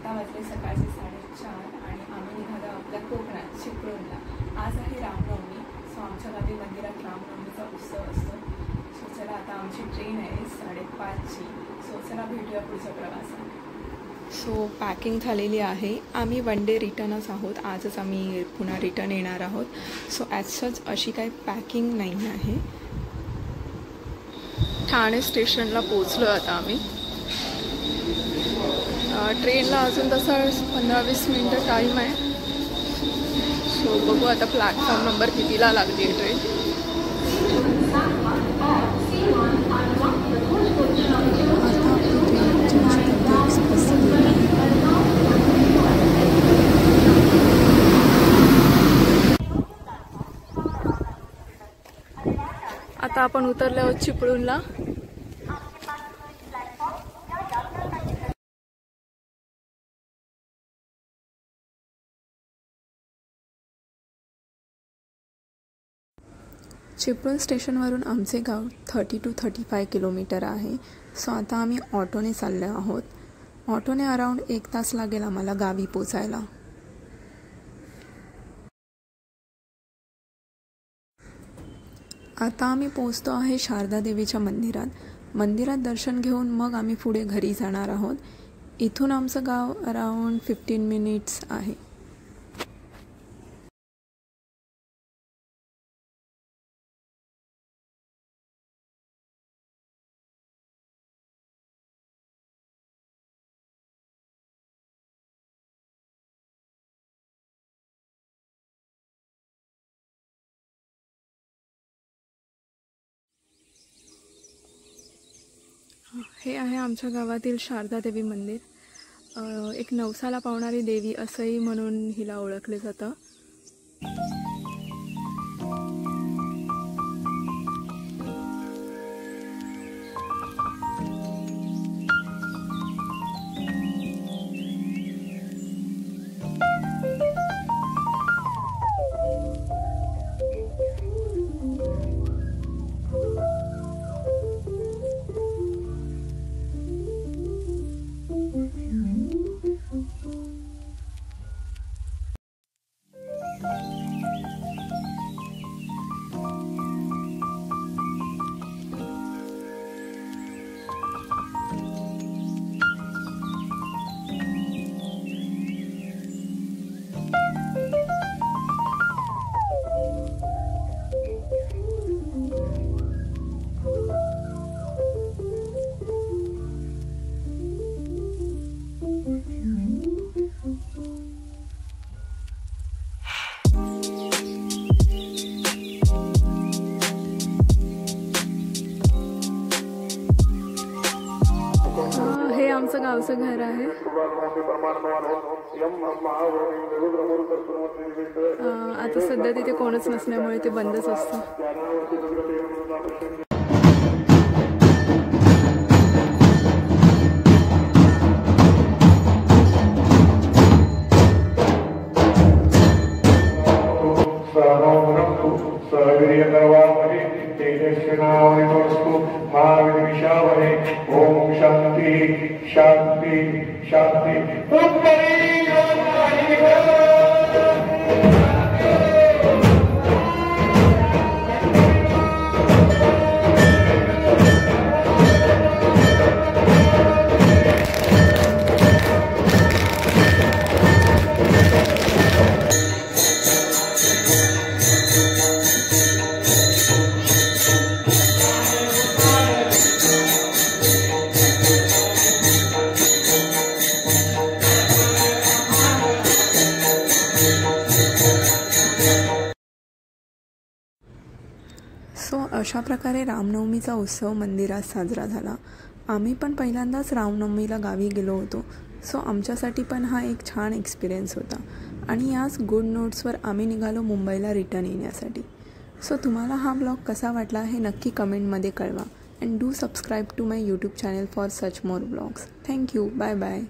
आता वाजले सकाळचे 4:30 आणि आम्ही निघालो आपल्या कोकणात चिपळूणला. आज आहे रामनवमी. सो आमच्या गावी मंदिरात रामनवमीचा उत्सव असतो. सो चला आता आमची ट्रेन आहे 5:30ची. सो चला भेटूया पुढच्या प्रवासात. सो पॅकिंग झालेली आहे. आम्ही वन डे रिटर्नच आहोत. आजच आम्ही पुन्हा रिटर्न येणार आहोत. सो ॲज सच अशी काही पॅकिंग नाही आहे. ठाणे स्टेशनला पोचलो आता आम्ही. ट्रेनला अजून तसं 15-20 मिनटं टाईम आहे. सो बघू आता प्लॅटफॉर्म नंबर कितीला लागली आहे ट्रेन. आता आपण उतरले आहोत चिपळूणला. चिपळूण स्टेशनवरून आमचे गाव 30 to 35 किलोमीटर आहे. सो आता आम्ही ऑटोने चाललो आहोत. ऑटोने अराउंड 1 तास लागेल आम्हाला गावी पोचायला. आता आम्ही पोचतो आहे शारदा देवीच्या मंदिरात. मंदिरात दर्शन घेऊन मग आम्ही पुढे घरी जाणार आहोत. इथून आमचं गाव अराउंड 15 मिनिट्स आहे. हे आहे आमच्या गावातील शारदा देवी मंदिर. एक नवसाला पावणारी देवी असंही म्हणून हिला ओळखले जातं. आमचं गावचं घर आहे. आता सध्या तिथे कोणच नसल्यामुळे ते बंदच असतं. ओम शांति शांति शांति. सो अशा प्रकारे रामनवमीचा उत्सव मंदिरात साजरा झाला. आम्ही पण पहिल्यांदाच रामनवमीला गावी गेलो होतो. सो आमच्यासाठी पण हा एक छान एक्सपिरियन्स होता. आणि याच गुड नोट्सवर आम्ही निघालो मुंबईला रिटर्न येण्यासाठी. सो तुम्हाला हा ब्लॉग कसा वाटला हे नक्की कमेंटमध्ये कळवा. And do subscribe to my YouTube channel for such more blogs. Thank you. Bye bye.